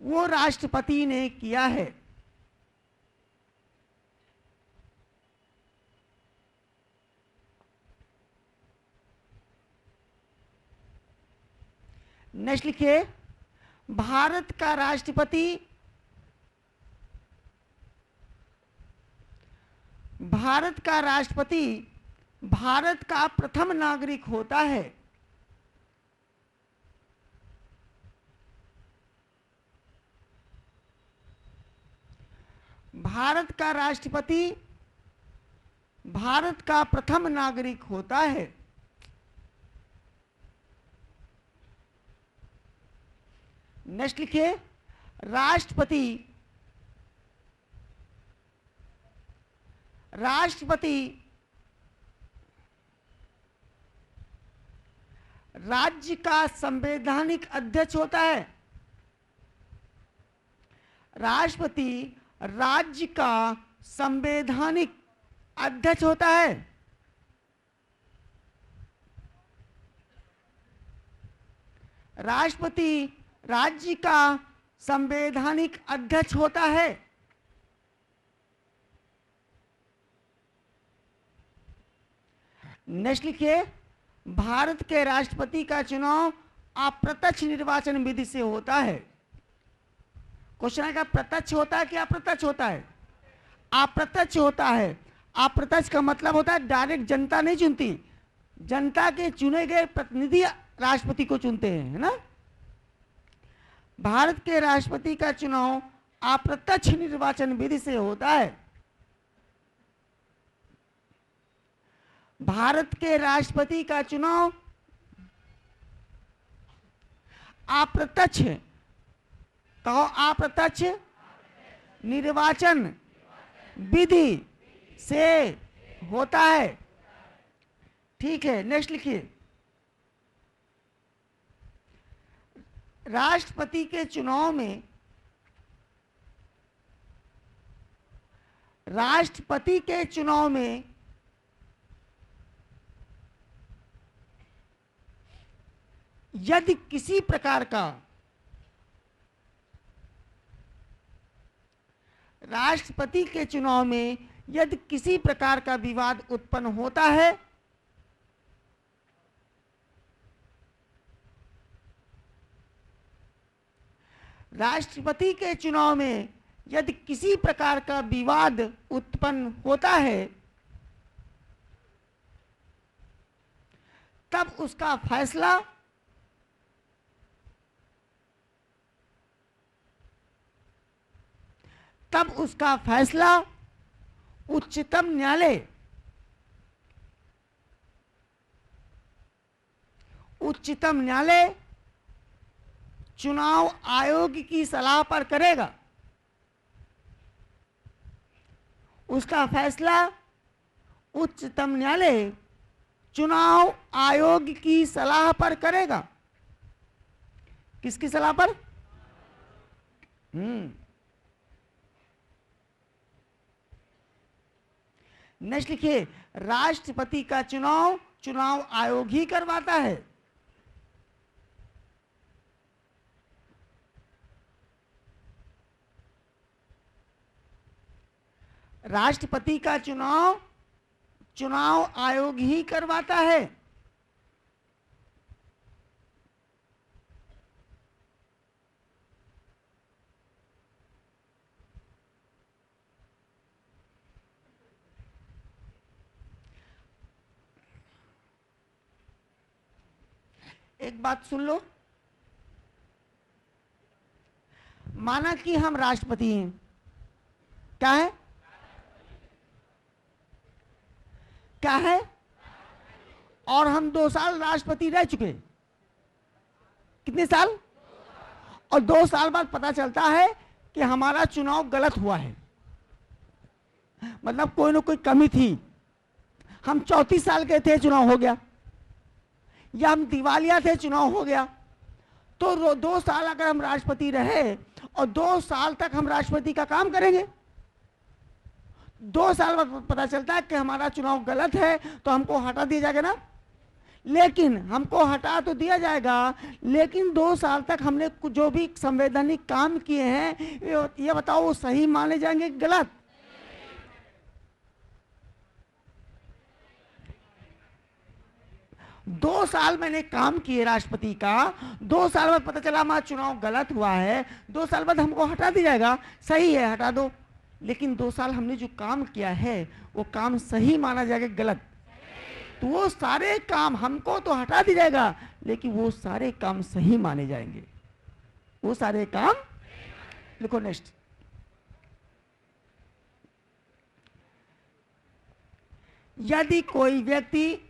वो राष्ट्रपति ने किया है। नेक्स्ट लिखिए, भारत का राष्ट्रपति भारत का प्रथम नागरिक होता है। भारत का राष्ट्रपति भारत का प्रथम नागरिक होता है। नेक्स्ट लिखिए, राष्ट्रपति राज्य का संवैधानिक अध्यक्ष होता है। राष्ट्रपति राज्य का संवैधानिक अध्यक्ष होता है। राष्ट्रपति राज्य का संवैधानिक अध्यक्ष होता है। नेक्स्ट लिखिए, भारत के राष्ट्रपति का चुनाव अप्रत्यक्ष निर्वाचन विधि से होता है। क्वेश्चन है, प्रत्यक्ष होता है कि अप्रत्यक्ष होता है? अप्रत्यक्ष होता है। अप्रत्यक्ष का मतलब होता है डायरेक्ट जनता नहीं चुनती, जनता के चुने गए प्रतिनिधि राष्ट्रपति को चुनते हैं, है ना। भारत के राष्ट्रपति का चुनाव अप्रत्यक्ष निर्वाचन विधि से होता है। भारत के राष्ट्रपति का चुनाव अप्रत्यक्ष, कहो अप्रत्यक्ष निर्वाचन विधि से होता है। ठीक है, नेक्स्ट लिखिए, राष्ट्रपति के चुनाव में यदि किसी प्रकार का राष्ट्रपति के चुनाव में यदि किसी प्रकार का विवाद उत्पन्न होता है राष्ट्रपति के चुनाव में यदि किसी प्रकार का विवाद उत्पन्न होता है तब उसका फैसला उच्चतम न्यायालय चुनाव आयोग की सलाह पर करेगा। उसका फैसला उच्चतम न्यायालय चुनाव आयोग की सलाह पर करेगा। किसकी सलाह पर? नेक्स्ट लिखिए, राष्ट्रपति का चुनाव आयोग ही करवाता है। राष्ट्रपति का चुनाव आयोग ही करवाता है। एक बात सुन लो, माना कि हम राष्ट्रपति हैं, क्या है? क्या है? और हम 2 साल राष्ट्रपति रह चुके। कितने साल? और 2 साल बाद पता चलता है कि हमारा चुनाव गलत हुआ है, मतलब कोई ना कोई कमी थी। हम 34 साल के थे, चुनाव हो गया, या हम दिवालिया थे, चुनाव हो गया। तो 2 साल अगर हम राष्ट्रपति रहे और 2 साल तक हम राष्ट्रपति का काम करेंगे, 2 साल बाद पता चलता है कि हमारा चुनाव गलत है, तो हमको हटा दिया जाएगा ना। लेकिन हमको हटा तो दिया जाएगा, लेकिन 2 साल तक हमने जो भी संवैधानिक काम किए हैं ये बताओ वो सही माने जाएंगे कि गलत? दो साल मैंने काम किए राष्ट्रपति का, 2 साल बाद पता चला हमारा चुनाव गलत हुआ है, 2 साल बाद हमको हटा दिया जाएगा, सही है हटा दो। लेकिन 2 साल हमने जो काम किया है वो काम सही माना जाएगा गलत? तो वो सारे काम हमको तो हटा दिया जाएगा, लेकिन वो सारे काम सही माने जाएंगे, वो सारे काम। लिखो नेक्स्ट। यदि कोई व्यक्ति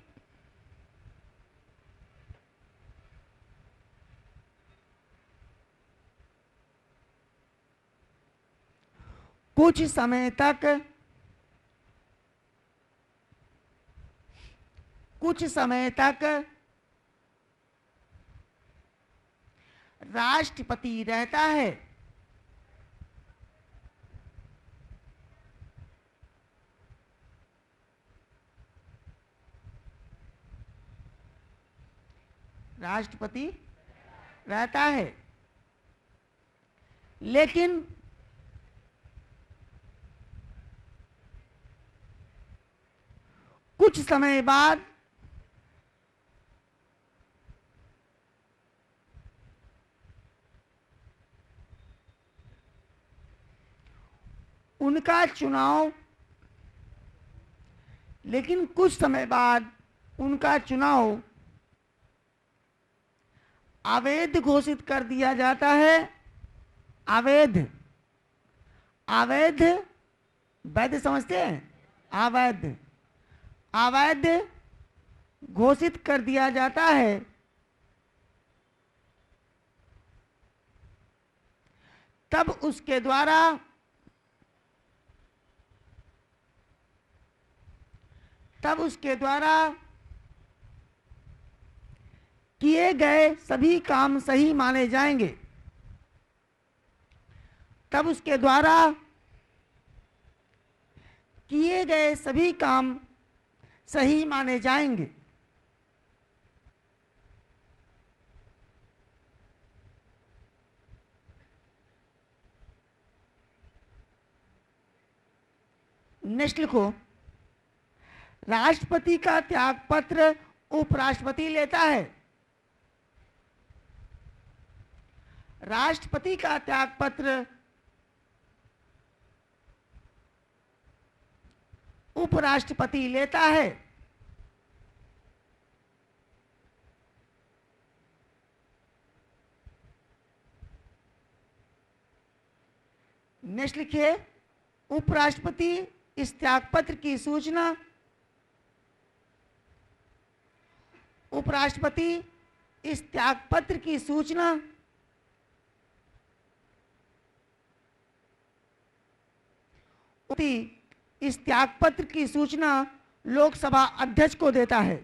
कुछ समय तक राष्ट्रपति रहता है, राष्ट्रपति रहता है, लेकिन कुछ समय बाद उनका चुनाव लेकिन कुछ समय बाद उनका चुनाव अवैध घोषित कर दिया जाता है। अवैध, अवैध, वैध समझते हैं? अवैध, अवैध घोषित कर दिया जाता है, तब उसके द्वारा किए गए सभी काम सही माने जाएंगे। तब उसके द्वारा किए गए सभी काम सही माने जाएंगे। नेक्स्ट लिखो। राष्ट्रपति का त्यागपत्र उपराष्ट्रपति लेता है। राष्ट्रपति का त्यागपत्र उपराष्ट्रपति लेता है। नेक्स्ट लिखिए। उपराष्ट्रपति इस त्यागपत्र की सूचना उपराष्ट्रपति इस त्यागपत्र की सूचना इस त्यागपत्र की सूचना लोकसभा अध्यक्ष को देता है।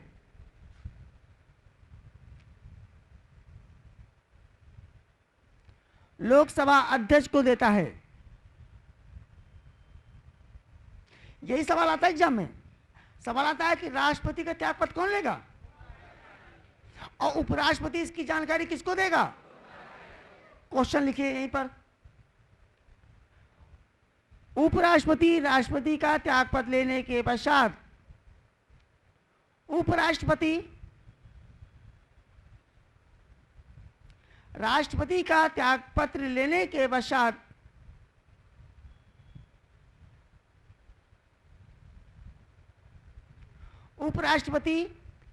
लोकसभा अध्यक्ष को देता है। यही सवाल आता है एग्जाम में। सवाल आता है कि राष्ट्रपति का त्यागपत्र कौन लेगा और उपराष्ट्रपति इसकी जानकारी किसको देगा? क्वेश्चन लिखिए यहीं पर। उपराष्ट्रपति राष्ट्रपति का त्यागपत्र लेने के पश्चात उपराष्ट्रपति राष्ट्रपति का त्यागपत्र लेने के पश्चात उपराष्ट्रपति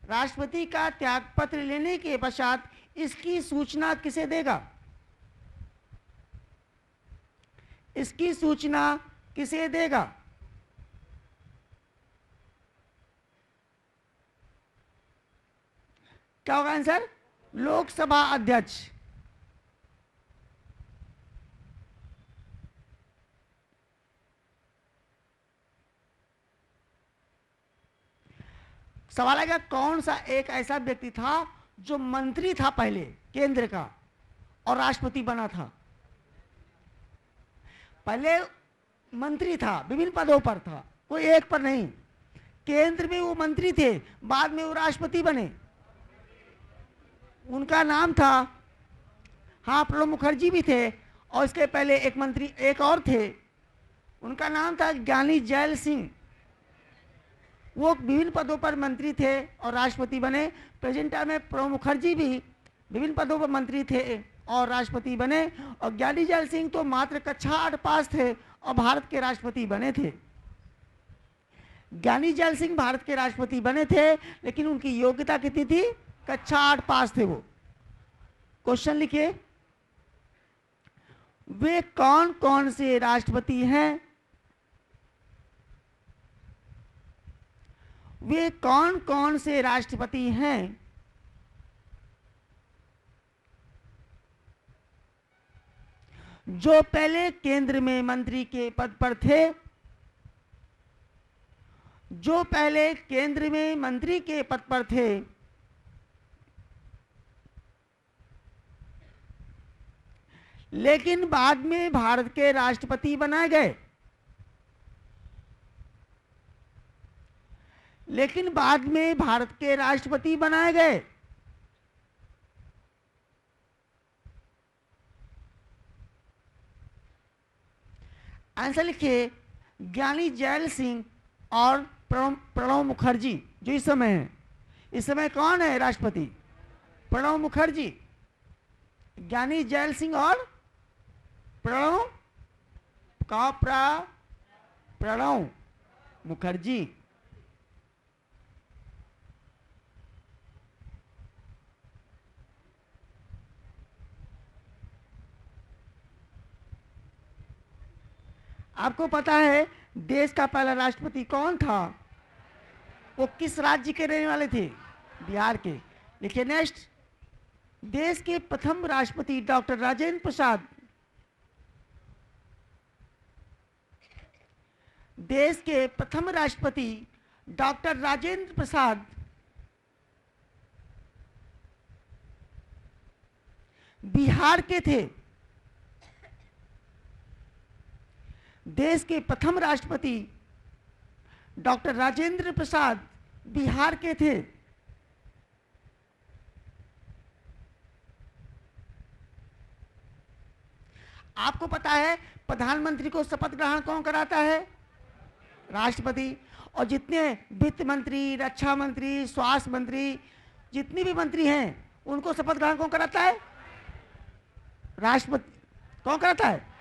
राष्ट्रपति का त्यागपत्र लेने के पश्चात इसकी सूचना किसे देगा? इसकी सूचना किसे देगा? क्या होगा आंसर? लोकसभा अध्यक्ष। सवाल आएगा कौन सा एक ऐसा व्यक्ति था जो मंत्री था पहले केंद्र का और राष्ट्रपति बना था? पहले मंत्री था, विभिन्न पदों पर था, कोई एक पर नहीं। केंद्र में वो मंत्री थे, बाद में वो राष्ट्रपति बने। उनका नाम था, हाँ प्रणब मुखर्जी भी थे, और इसके पहले एक मंत्री एक और थे, उनका नाम था ज्ञानी जैल सिंह। वो विभिन्न पदों पर मंत्री थे और राष्ट्रपति बने। प्रेजेंट टाइम में प्रणब मुखर्जी भी विभिन्न पदों पर मंत्री थे और राष्ट्रपति बने, और ज्ञानी जैल सिंह तो मात्र कक्षा 8 पास थे और भारत के राष्ट्रपति बने थे। ज्ञानी जैल सिंह भारत के राष्ट्रपति बने थे, लेकिन उनकी योग्यता कितनी थी? कक्षा 8 पास थे वो। क्वेश्चन लिखिए, वे कौन कौन से राष्ट्रपति हैं? वे कौन कौन से राष्ट्रपति हैं जो पहले केंद्र में मंत्री के पद पर थे? जो पहले केंद्र में मंत्री के पद पर थे, लेकिन बाद में भारत के राष्ट्रपति बनाए गए। लेकिन बाद में भारत के राष्ट्रपति बनाए गए। आंसर लिखिए, ज्ञानी जैल सिंह और प्रणब मुखर्जी जो इस समय है। इस समय कौन है राष्ट्रपति? प्रणब मुखर्जी। ज्ञानी जैल सिंह और प्रणब मुखर्जी। आपको पता है देश का पहला राष्ट्रपति कौन था? वो किस राज्य के रहने वाले थे? बिहार के। लिखिए नेक्स्ट, देश के प्रथम राष्ट्रपति डॉक्टर राजेंद्र प्रसाद। देश के प्रथम राष्ट्रपति डॉक्टर राजेंद्र प्रसाद बिहार के थे। देश के प्रथम राष्ट्रपति डॉक्टर राजेंद्र प्रसाद बिहार के थे। आपको पता है प्रधानमंत्री को शपथ ग्रहण कौन कराता है? राष्ट्रपति। और जितने वित्त मंत्री, रक्षा मंत्री, स्वास्थ्य मंत्री, जितने भी मंत्री हैं उनको शपथ ग्रहण कौन कराता है? राष्ट्रपति। कौन कराता है?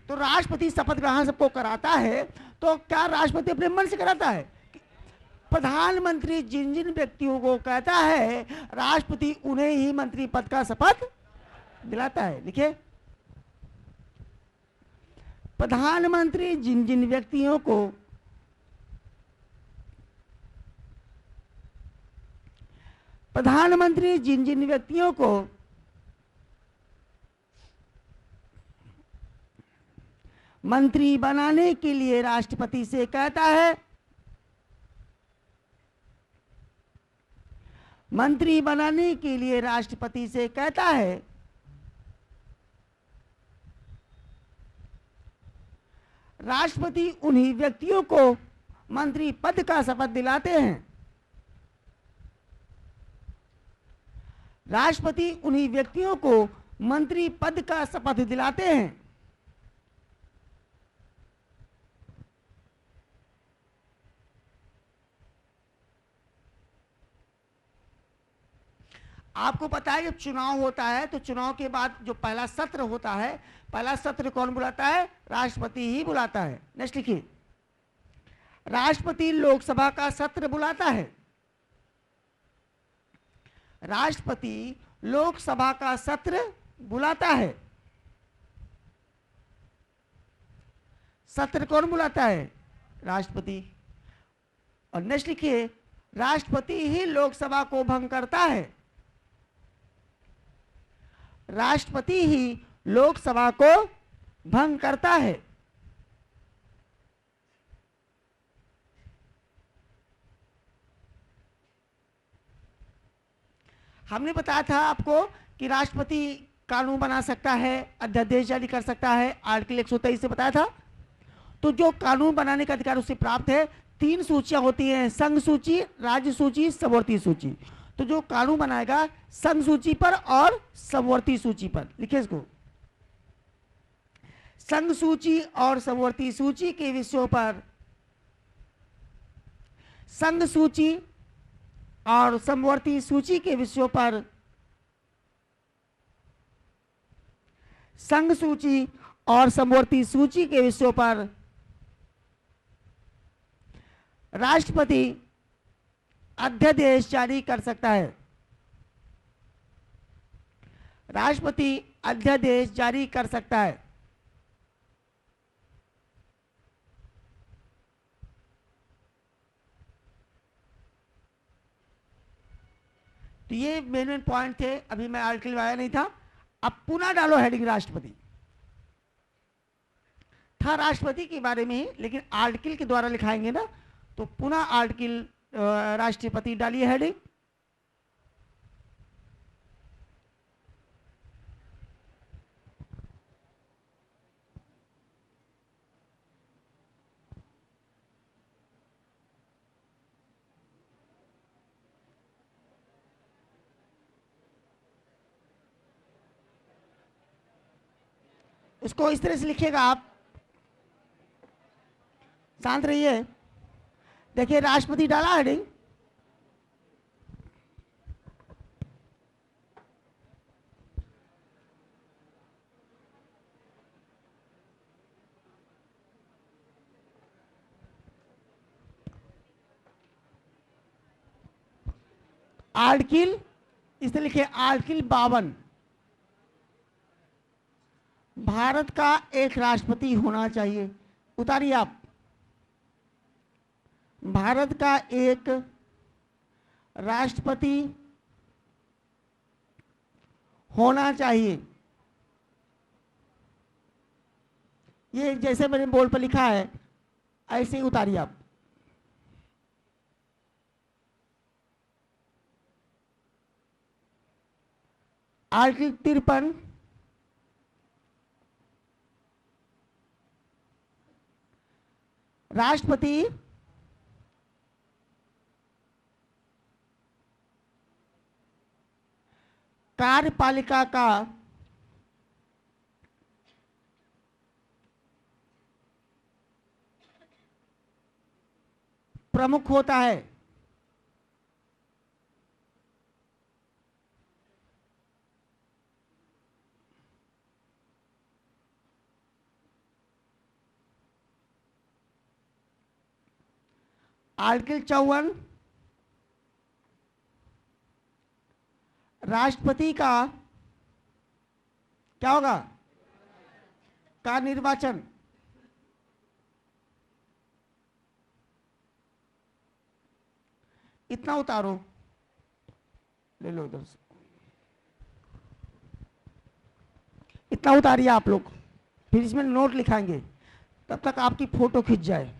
तो राष्ट्रपति शपथ ग्रहण सबको कराता है, तो क्या राष्ट्रपति अपने मन से कराता है? प्रधानमंत्री जिन जिन व्यक्तियों को कहता है, राष्ट्रपति उन्हें ही मंत्री पद का शपथ दिलाता है। लिखिए, प्रधानमंत्री जिन जिन व्यक्तियों को मंत्री बनाने के लिए राष्ट्रपति से कहता है, मंत्री बनाने के लिए राष्ट्रपति से कहता है, राष्ट्रपति उन्हीं व्यक्तियों को मंत्री पद का शपथ दिलाते हैं। राष्ट्रपति उन्हीं व्यक्तियों को मंत्री पद का शपथ दिलाते हैं। आपको पता है जब चुनाव होता है तो चुनाव के बाद जो पहला सत्र होता है, पहला सत्र कौन बुलाता है? राष्ट्रपति ही बुलाता है। नेक्स्ट लिखिए, राष्ट्रपति लोकसभा का सत्र बुलाता है। राष्ट्रपति लोकसभा का सत्र बुलाता है। सत्र कौन बुलाता है? राष्ट्रपति। और नेक्स्ट लिखिए, राष्ट्रपति ही लोकसभा को भंग करता है। राष्ट्रपति ही लोकसभा को भंग करता है। हमने बताया था आपको कि राष्ट्रपति कानून बना सकता है, अध्यादेश जारी कर सकता है, आर्टिकल 123 से बताया था। तो जो कानून बनाने का अधिकार उससे प्राप्त है, 3 सूचियां होती हैं, संघ सूची, राज्य सूची, समवर्ती सूची। तो जो कानून बनाएगा संघ सूची पर और समवर्ती सूची पर, लिखिए इसको, संघ सूची और समवर्ती सूची के विषयों पर, संघ सूची और समवर्ती सूची के विषयों पर, संघ सूची और समवर्ती सूची के विषयों पर राष्ट्रपति अध्यादेश जारी कर सकता है। राष्ट्रपति अध्यादेश जारी कर सकता है। तो ये मेन पॉइंट थे, अभी मैं आर्टिकल में आया नहीं था। अब पुनः डालो हेडिंग राष्ट्रपति, था राष्ट्रपति के बारे में ही, लेकिन आर्टिकल के द्वारा लिखाएंगे ना, तो पुनः आर्टिकल राष्ट्रपति डालिए हेडिंग। इसको इस तरह से लिखिएगा आप, शांत रहिए। देखिए राष्ट्रपति डाला हेडिंग, आर्टिकल इस तरह लिखिए, आर्टिकल 52, भारत का एक राष्ट्रपति होना चाहिए। उतारिए आप, भारत का एक राष्ट्रपति होना चाहिए। ये जैसे मैंने बोर्ड पर लिखा है ऐसे ही उतारिए आप। आर्टिकल 53, राष्ट्रपति कार्यपालिका का प्रमुख होता है। आर्टिकल 54, राष्ट्रपति का क्या होगा, का निर्वाचन। इतना उतारो, ले लो उधर से, इतना उतारिए आप लोग, फिर इसमें नोट लिखाएंगे, तब तक आपकी फोटो खिंच जाए।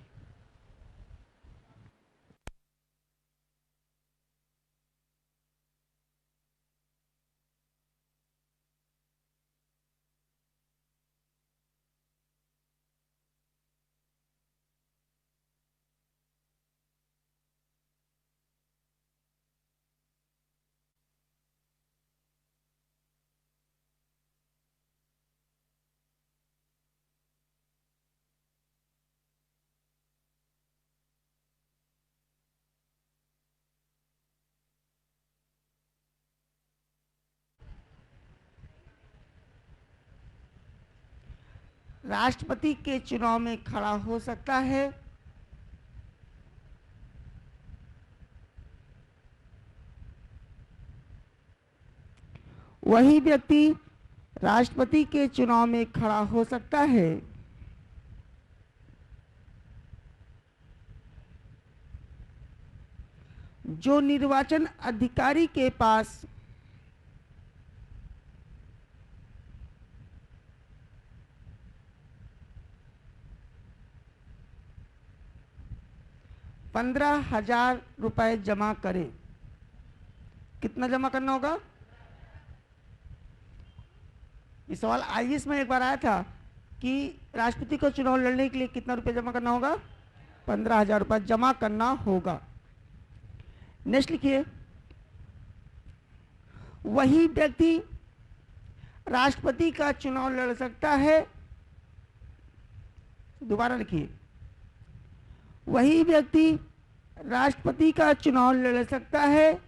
राष्ट्रपति के चुनाव में खड़ा हो सकता है वही व्यक्ति, राष्ट्रपति के चुनाव में खड़ा हो सकता है जो निर्वाचन अधिकारी के पास ₹15,000 जमा करे। कितना जमा करना होगा? ये सवाल आईएएस में एक बार आया था कि राष्ट्रपति को चुनाव लड़ने के लिए कितना रुपए जमा करना होगा? ₹15,000 जमा करना होगा। नेक्स्ट लिखिए, वही व्यक्ति राष्ट्रपति का चुनाव लड़ सकता है। दोबारा लिखिए, वही व्यक्ति राष्ट्रपति का चुनाव लड़ सकता है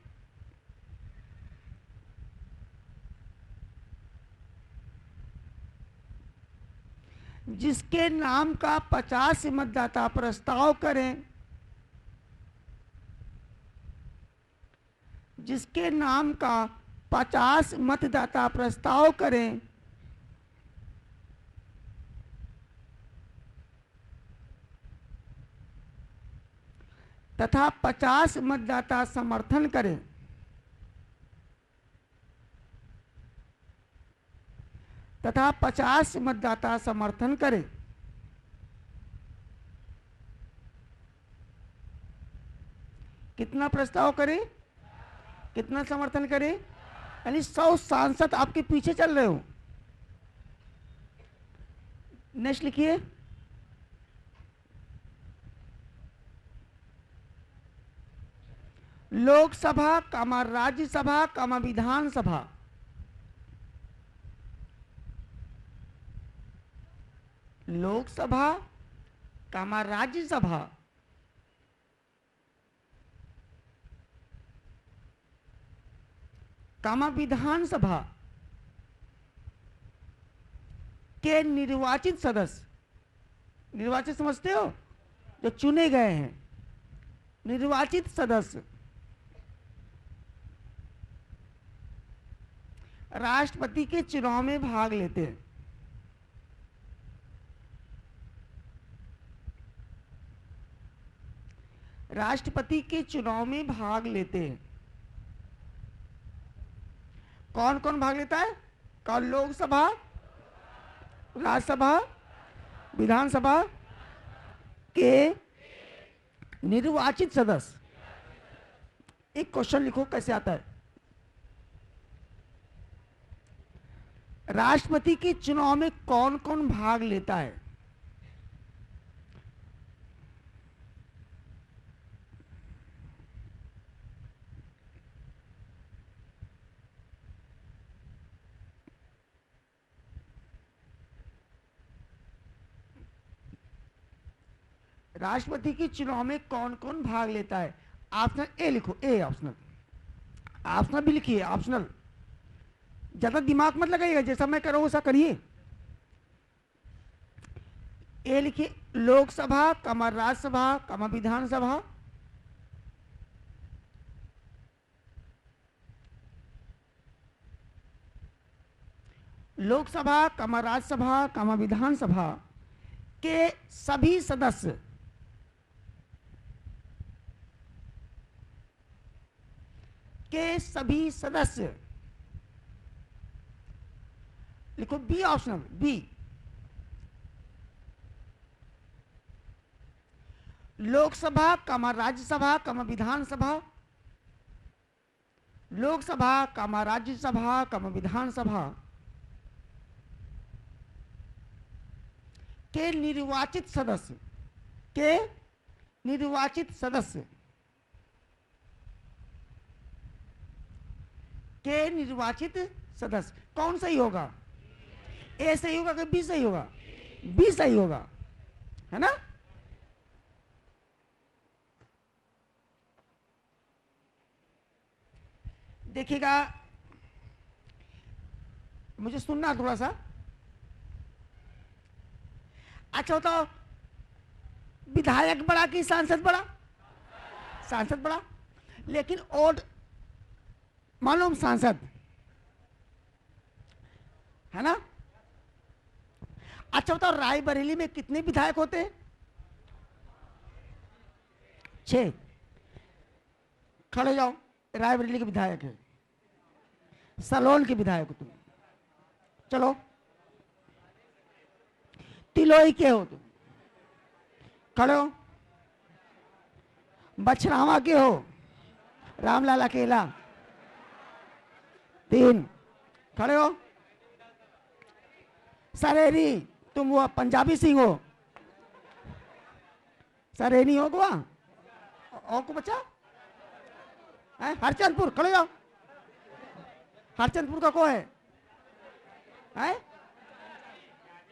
जिसके नाम का 50 मतदाता प्रस्ताव करें, जिसके नाम का 50 मतदाता प्रस्ताव करें तथा 50 मतदाता समर्थन करें, तथा 50 मतदाता समर्थन करें। कितना प्रस्ताव करें, कितना समर्थन करें? यानी 100 सांसद आपके पीछे चल रहे हो। नेक्स्ट लिखिए, लोकसभा कामा राज्यसभा कामा विधानसभा, लोकसभा कामा राज्यसभा कामा विधानसभा के निर्वाचित सदस्य, निर्वाचित समझते हो, जो चुने गए हैं, निर्वाचित सदस्य राष्ट्रपति के चुनाव में भाग लेते हैं। राष्ट्रपति के चुनाव में भाग लेते हैं। कौन कौन भाग लेता है? कौन? लोकसभा, राज्यसभा, विधानसभा के निर्वाचित सदस्य। एक क्वेश्चन लिखो कैसे आता है। राष्ट्रपति के चुनाव में कौन कौन भाग लेता है? राष्ट्रपति के चुनाव में कौन कौन भाग लेता है? ऑप्शनल ए लिखो, ए ऑप्शनल। ऑप्शनल भी लिखिए, ऑप्शनल। ज्यादा दिमाग मत लगाइएगा, जैसा मैं कर रहा हूं वैसा करिए। ए लिखिए, लोकसभा कामा राज्यसभा कामा विधानसभा लोकसभा कामा राज्यसभा कामा विधानसभा के सभी सदस्य लिखो बी ऑप्शनल, बी। लोकसभा कामा राज्यसभा कामा विधानसभा, लोकसभा कामा राज्यसभा कामा विधानसभा के निर्वाचित सदस्य, के निर्वाचित सदस्य के निर्वाचित सदस्य। कौन सही होगा? ए सही होगा कि बी सही होगा? बी सही होगा, है ना? देखिएगा, मुझे सुनना थोड़ा सा। अच्छा बताओ, विधायक बड़ा कि सांसद बड़ा? सांसद बड़ा। लेकिन और मालूम सांसद है ना? अच्छा बताओ, रायबरेली में कितने विधायक होते हैं? 6। खड़े जाओ, रायबरेली के विधायक है, सलोन के विधायक हो तुम। चलो, तिलोई के हो तुम, खड़े हो। बछरावा के हो, रामलाल अकेला। 3, खड़े हो। सरेनी, तुम वो पंजाबी सिंह हो, सरेनी हो गोवा। और को बच्चा है? हरचंदपुर, खड़े जाओ। हरचंदपुर का को है?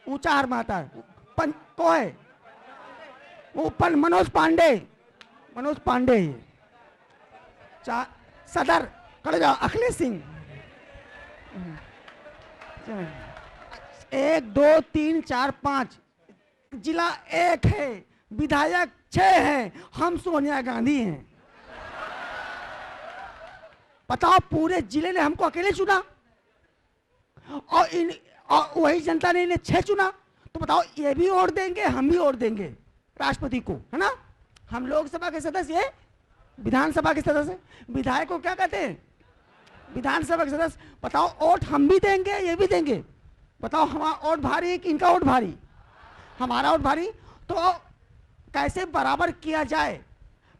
ऊंचा हार माता को है वो मनोज पांडे, मनोज पांडे। सदर खड़े जाओ, अखिलेश सिंह। 1 2 3 4 5 जिला 1 है, विधायक 6 हैं, हम सोनिया गांधी हैं। बताओ, पूरे जिले ने हमको अकेले चुना और वही जनता ने इन्हें 6 चुना, तो बताओ ये भी वोट देंगे, हम भी वोट देंगे राष्ट्रपति को, है ना? हम लोकसभा के सदस्य, विधानसभा के सदस्य, विधायक को क्या कहते हैं? विधानसभा के सदस्य। बताओ, वोट हम भी देंगे, ये भी देंगे। बताओ, हमारा वोट भारी है कि इनका वोट भारी? हमारा वोट भारी। तो कैसे बराबर किया जाए,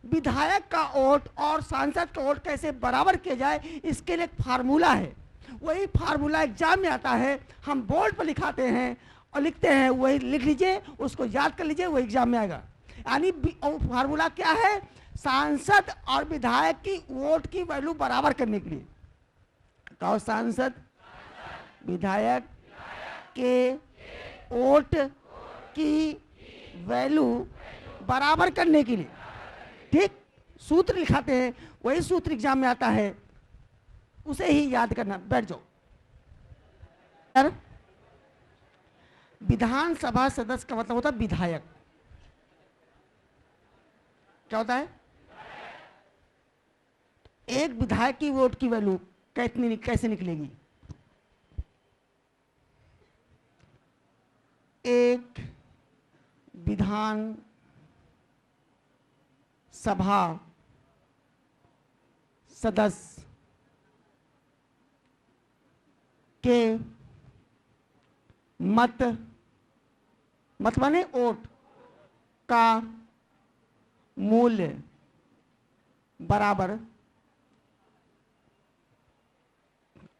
विधायक का वोट और सांसद का वोट कैसे बराबर किया जाए, इसके लिए एक फार्मूला है। वही फार्मूला एग्जाम में आता है, हम बोर्ड पर लिखाते हैं और लिखते हैं, वही लिख लीजिए, उसको याद कर लीजिए, वो एग्जाम में आएगा। यानी फार्मूला क्या है? सांसद और विधायक की वोट की वैल्यू बराबर करने के लिए। कहो, सांसद विधायक के वोट की वैल्यू बराबर करने के लिए, ठीक, सूत्र लिखाते हैं, वही सूत्र एग्जाम में आता है, उसे ही याद करना। बैठ जाओ। विधानसभा सदस्य का मतलब होता है विधायक। क्या होता है? एक विधायक की वोट की वैल्यू कैसे निकलेगी? एक विधान सभा सदस्य के मत माने वोट का मूल्य बराबर,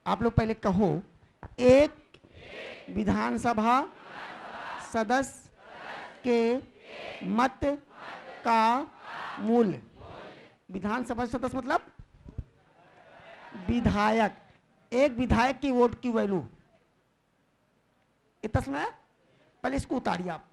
आप लोग पहले कहो, एक विधानसभा सदस्य के मत का मूल्य। विधानसभा सदस्य मतलब विधायक, एक विधायक की वोट की वैल्यू। इतना समय पहले इसको उतारिए आप।